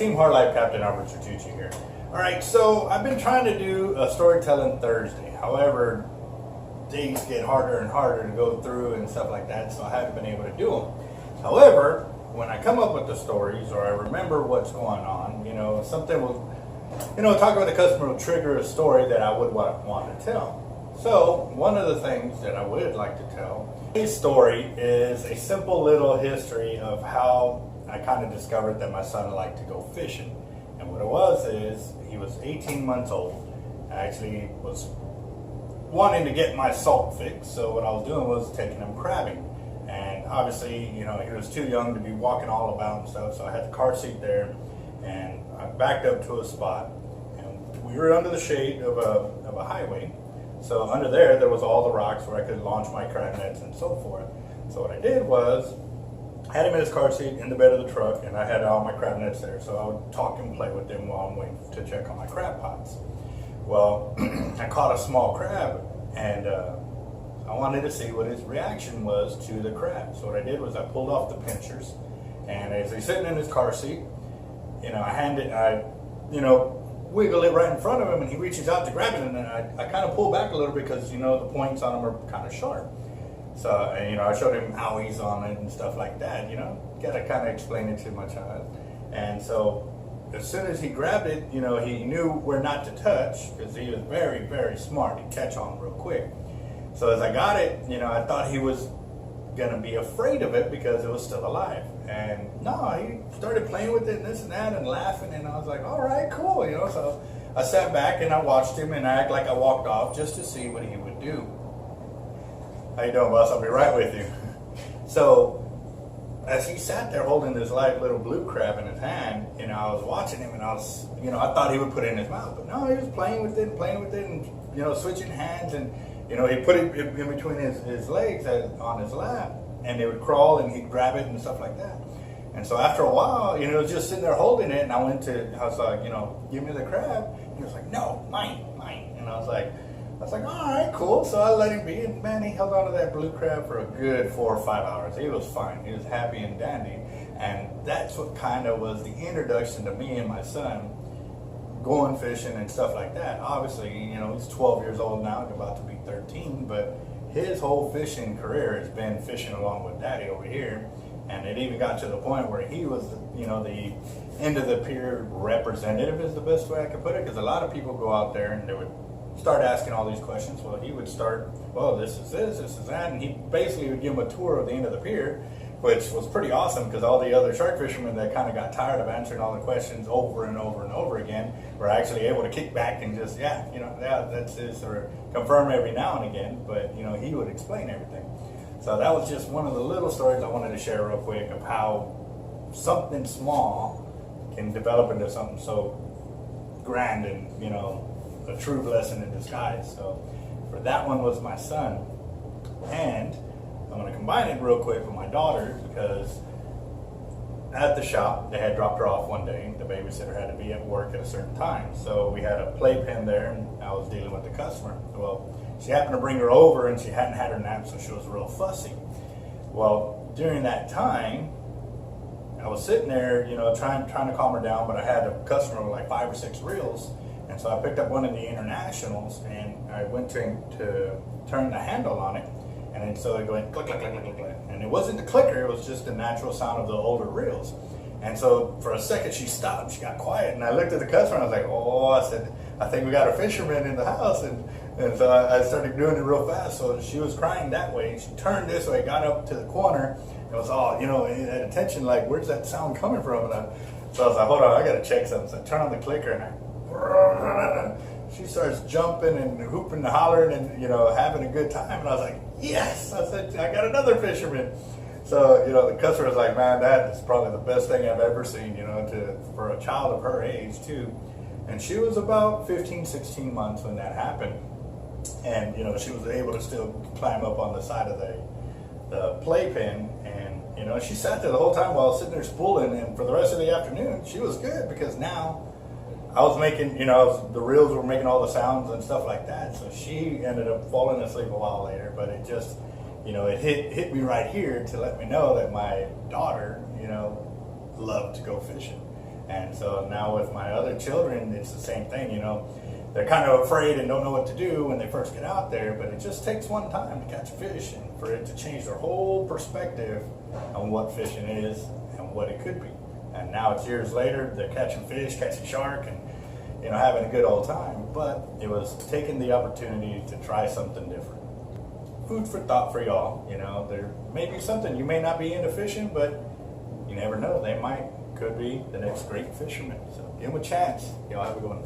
Team Hard Life Captain Alberto Zertuche here. Alright, so I've been trying to do a storytelling Thursday. However, days get harder and harder to go through and stuff like that, so I haven't been able to do them. However, when I come up with the stories or I remember what's going on, something will, talking with the customer will trigger a story that I would want to tell. So, one of the things that I would like to tell, this story is a simple little history of how I kind of discovered that my son liked to go fishing. And what it was is, he was 18 months old. I actually was wanting to get my salt fixed, so what I was doing was taking him crabbing. And obviously, he was too young to be walking all about and stuff, so I had the car seat there, and I backed up to a spot, and we were under the shade of a highway. So under there was all the rocks where I could launch my crab nets and so forth. So what I did was, I had him in his car seat in the bed of the truck, and I had all my crab nets there. So I would talk and play with them while I'm waiting to check on my crab pots. Well, I caught a small crab, and I wanted to see what his reaction was to the crab. So what I did was I pulled off the pinchers, and as he's sitting in his car seat, I wiggle it right in front of him, and he reaches out to grab it, and then I kind of pull back a little because, the points on him are kind of sharp. So, I showed him owies on it and stuff like that, got to kind of explain it to my child. And so, as soon as he grabbed it, he knew where not to touch because he was very, very smart. He'd catch on real quick. So as I got it, I thought he was going to be afraid of it because it was still alive. And no, he started playing with it and this and that and laughing, and I was like, all right, cool, So I sat back and I watched him and I acted like I walked off just to see what he would do. How you doing, boss? I'll be right with you. So as he sat there holding this live little blue crab in his hand, I was watching him and I was, I thought he would put it in his mouth, but no, he was playing with it and switching hands, and he put it in between his legs on his lap, and it would crawl and he'd grab it and stuff like that. And so after a while, it was just sitting there holding it, and I was like, give me the crab. And he was like, no, mine. And I was like, all right, cool. So I let him be, and man, he held on to that blue crab for a good 4 or 5 hours. He was fine. He was happy and dandy. And that's what kind of was the introduction to me and my son going fishing and stuff like that. Obviously, he's 12 years old now, about to be 13, but his whole fishing career has been fishing along with Daddy over here. And it even got to the point where he was, the end of the pier representative is the best way I could put it, because a lot of people go out there and they would start asking all these questions. Well, he would start, well, this is that, and he basically would give them a tour of the end of the pier, which was pretty awesome because all the other shark fishermen that kind of got tired of answering all the questions over and over and over again were actually able to kick back and just, that's this, or confirm every now and again, but, he would explain everything. So that was just one of the little stories I wanted to share real quick of how something small can develop into something so grand and, a true blessing in disguise. So for that one was my son, and I'm going to combine it real quick with my daughter because at the shop they had dropped her off one day. The babysitter had to be at work at a certain time, so we had a playpen there, and I was dealing with the customer. Well, she happened to bring her over, and she hadn't had her nap, so she was real fussy. Well, during that time, I was sitting there, trying to calm her down, but I had a customer with like 5 or 6 reels. And so I picked up one of the internationals, and I went to turn the handle on it, and then so it went click, click, click, click, click. And it wasn't the clicker, it was just the natural sound of the older reels. And so for a second she stopped, she got quiet, and I looked at the customer and I was like, I said, I think we got a fisherman in the house. And so I started doing it real fast. So she was crying that way, and she turned this way, got up to the corner, and was all, at attention, like, where's that sound coming from? So I was like, hold on, I gotta check something. So I turn on the clicker, and she starts jumping and hooping and hollering and, having a good time. And I was like, yes! I said, I got another fisherman. So, the customer was like, man, that is probably the best thing I've ever seen, for a child of her age, too. And she was about 15, 16 months when that happened. And, she was able to still climb up on the side of the playpen. And, she sat there the whole time while I was sitting there spooling. And for the rest of the afternoon, she was good because now I was making, the reels were making all the sounds and stuff like that. So she ended up falling asleep a while later, but it just, it hit me right here to let me know that my daughter, loved to go fishing. And so now with my other children, it's the same thing, you know. They're kind of afraid and don't know what to do when they first get out there, but it just takes one time to catch a fish and for it to change their whole perspective on what fishing is and what it could be. And now it's years later, they're catching fish, catching shark, and you know, having a good old time. But it was taking the opportunity to try something different. Food for thought for y'all. You know, there may be something you may not be into fishing, but you never know. They could be the next great fisherman. So give them a chance. Y'all have a good one.